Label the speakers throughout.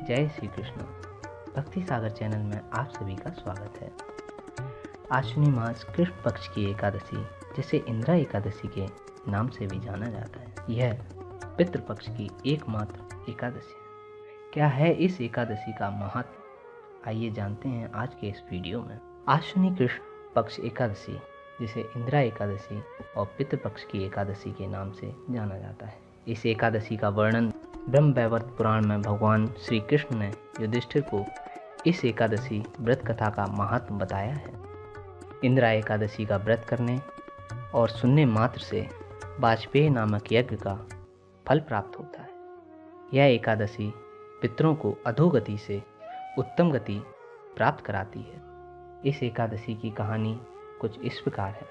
Speaker 1: जय श्री कृष्ण। भक्ति सागर चैनल में आप सभी का स्वागत है। आश्विनी मास कृष्ण पक्ष की एकादशी, जिसे इंदिरा एकादशी के नाम से भी जाना जाता है, यह पितृपक्ष की एकमात्र एकादशी है। क्या है इस एकादशी का महत्व, आइए जानते हैं आज के इस वीडियो में। आश्विनी कृष्ण पक्ष एकादशी, जिसे इंदिरा एकादशी और पितृपक्ष की एकादशी के नाम से जाना जाता है, इस एकादशी का वर्णन ब्रह्म वैवर्त पुराण में भगवान श्री कृष्ण ने युधिष्ठिर को इस एकादशी व्रत कथा का महत्व बताया है। इंदिरा एकादशी का व्रत करने और सुनने मात्र से वाजपेयी नामक यज्ञ का फल प्राप्त होता है। यह एकादशी पितरों को अधोगति से उत्तम गति प्राप्त कराती है। इस एकादशी की कहानी कुछ इस प्रकार है।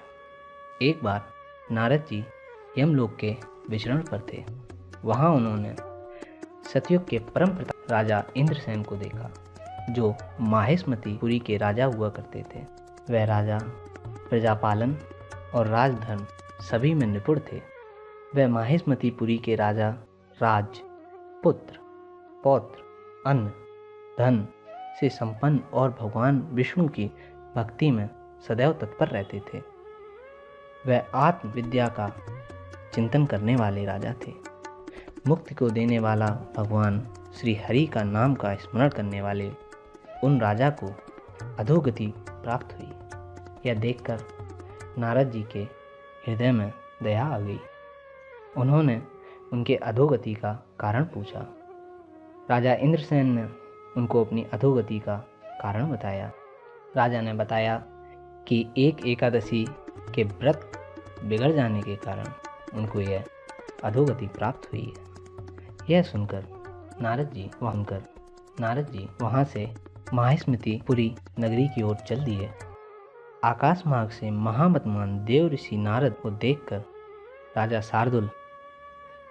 Speaker 1: एक बार नारद जी यमलोक के विचरण पर थे। वहाँ उन्होंने सतयुग के परम प्रताप राजा इंद्रसेन को देखा, जो माहिष्मतीपुरी के राजा हुआ करते थे। वह राजा प्रजापालन और राजधर्म सभी में निपुण थे। वह माहिष्मतीपुरी के राजा राज, पुत्र, पौत्र, अन्न, धन से संपन्न और भगवान विष्णु की भक्ति में सदैव तत्पर रहते थे। वह आत्म विद्या का चिंतन करने वाले राजा थे। मुक्ति को देने वाला भगवान श्री हरि का नाम का स्मरण करने वाले उन राजा को अधोगति प्राप्त हुई। यह देखकर नारद जी के हृदय में दया आ गई। उन्होंने उनके अधोगति का कारण पूछा। राजा इंद्रसेन ने उनको अपनी अधोगति का कारण बताया। राजा ने बताया कि एक एकादशी के व्रत बिगड़ जाने के कारण उनको यह अधोगति प्राप्त हुई है। यह सुनकर नारद जी वहाँ से माहिष्मतीपुरी नगरी की ओर चल दिए। आकाश मार्ग से महामतमान देव ऋषि नारद को देखकर राजा शार्दुल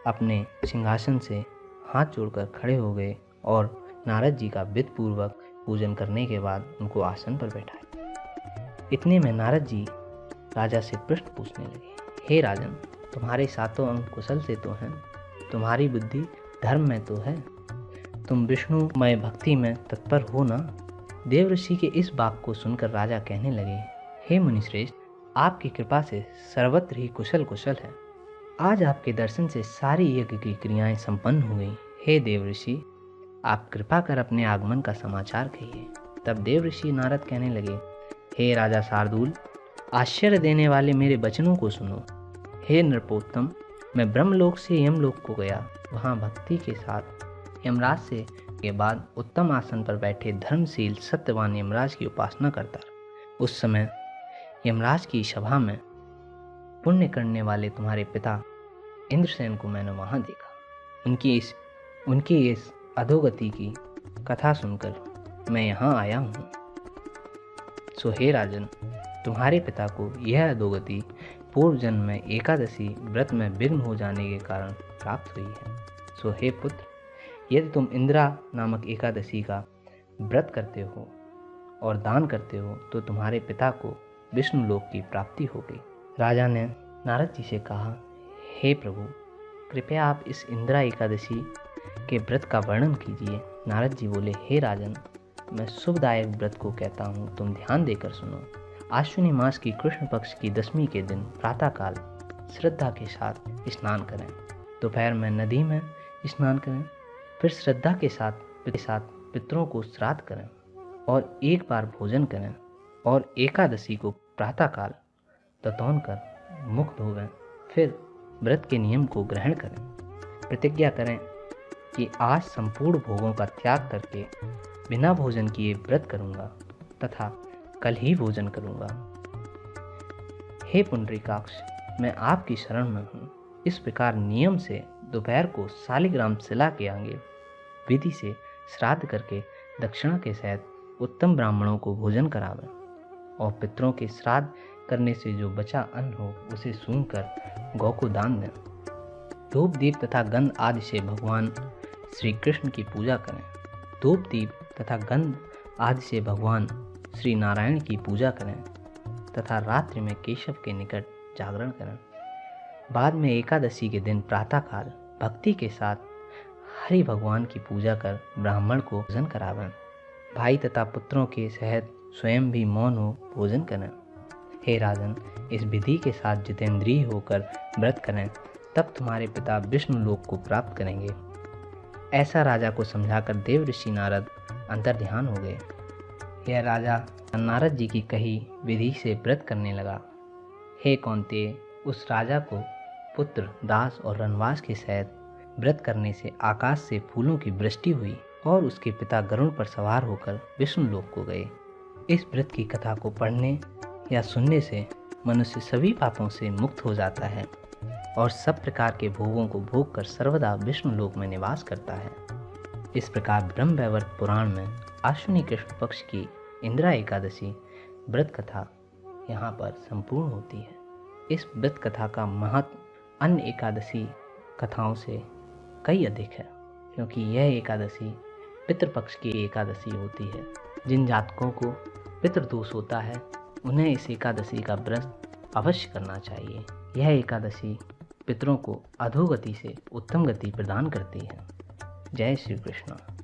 Speaker 1: अपने सिंहासन से हाथ जोड़कर खड़े हो गए और नारद जी का विधिपूर्वक पूजन करने के बाद उनको आसन पर बैठाया। इतने में नारद जी राजा से प्रश्न पूछने लगे। हे राजन, तुम्हारे सातों अंग कुशल से तो हैं, तुम्हारी बुद्धि धर्म में तो है, तुम विष्णुमय भक्ति में तत्पर हो ना। देव ऋषि के इस बात को सुनकर राजा कहने लगे, हे मुनिश्रेष्ठ, आपकी कृपा से सर्वत्र ही कुशल है। आज आपके दर्शन से सारी यज्ञ की क्रियाएं संपन्न हो गई। हे देव ऋषि, आप कृपा कर अपने आगमन का समाचार कहिए। तब देव ऋषि नारद कहने लगे, हे राजा शार्दूल, आश्चर्य देने वाले मेरे वचनों को सुनो। हे नृपोत्तम, मैं ब्रह्मलोक से यमलोक को गया। वहाँ भक्ति के साथ यमराज से के बाद उत्तम आसन पर बैठे धर्मशील सत्यवान यमराज की उपासना करता। उस समय यमराज की सभा में पुण्य करने वाले तुम्हारे पिता इंद्रसेन को मैंने वहाँ देखा। उनकी इस अधोगति की कथा सुनकर मैं यहाँ आया हूँ। सो हे राजन, तुम्हारे पिता को यह अधोगति पूर्व जन्म में एकादशी व्रत में विघ्न हो जाने के कारण प्राप्त हुई है। सो हे पुत्र, यदि तुम इंदिरा नामक एकादशी का व्रत करते हो और दान करते हो तो तुम्हारे पिता को विष्णु लोक की प्राप्ति होगी। राजा ने नारद जी से कहा, हे प्रभु, कृपया आप इस इंदिरा एकादशी के व्रत का वर्णन कीजिए। नारद जी बोले, हे राजन, मैं शुभदायक व्रत को कहता हूँ, तुम ध्यान देकर सुनो। आश्विनी मास की कृष्ण पक्ष की दशमी के दिन प्रातःकाल श्रद्धा के साथ स्नान करें। दोपहर में नदी में स्नान करें। फिर श्रद्धा के साथ पितरों को श्राद्ध करें और एक बार भोजन करें और एकादशी को प्रातःकाल ततौन कर मुख धोवें। फिर व्रत के नियम को ग्रहण करें। प्रतिज्ञा करें कि आज संपूर्ण भोगों का त्याग करके बिना भोजन किए व्रत करूँगा तथा कल ही भोजन करूँगा। हे पुंडरीकाक्ष, मैं आपकी शरण में हूँ। इस प्रकार नियम से दोपहर को शालिग्राम शिला के आगे विधि से श्राद्ध करके दक्षिणा के सहित उत्तम ब्राह्मणों को भोजन करावें और पितरों के श्राद्ध करने से जो बचा अन्न हो उसे सूंघकर गौ को दान दें। धूप दीप तथा गंध आदि से भगवान श्री कृष्ण की पूजा करें। धूप दीप तथा गंध आदि से भगवान श्री नारायण की पूजा करें तथा रात्रि में केशव के निकट जागरण करें। बाद में एकादशी के दिन प्रातःकाल भक्ति के साथ हरि भगवान की पूजा कर ब्राह्मण को भोजन करावें। भाई तथा पुत्रों के सहित स्वयं भी मौन हो भोजन करें। हे राजन, इस विधि के साथ जितेंद्रिय होकर व्रत करें, तब तुम्हारे पिता विष्णु लोक को प्राप्त करेंगे। ऐसा राजा को समझाकर देव ऋषि नारद अंतर्ध्यान हो गए। यह राजा नारद जी की कही विधि से व्रत करने लगा। हे कौन्तेय, उस राजा को पुत्र, दास और रनवास के सहित व्रत करने से आकाश से फूलों की वृष्टि हुई और उसके पिता गरुड़ पर सवार होकर विष्णु लोक को गए। इस व्रत की कथा को पढ़ने या सुनने से मनुष्य सभी पापों से मुक्त हो जाता है और सब प्रकार के भोगों को भोग कर सर्वदा विष्णु लोक में निवास करता है। इस प्रकार ब्रह्मवैवर्त पुराण में आश्विनी कृष्ण पक्ष की इंदिरा एकादशी व्रत कथा यहाँ पर संपूर्ण होती है। इस व्रत कथा का महत्व अन्य एकादशी कथाओं से कई अधिक है, क्योंकि यह एकादशी पितृपक्ष की एकादशी होती है। जिन जातकों को पितृदोष होता है उन्हें इस एकादशी का व्रत अवश्य करना चाहिए। यह एकादशी पितरों को अधोगति से उत्तम गति प्रदान करती है। जय श्री कृष्ण।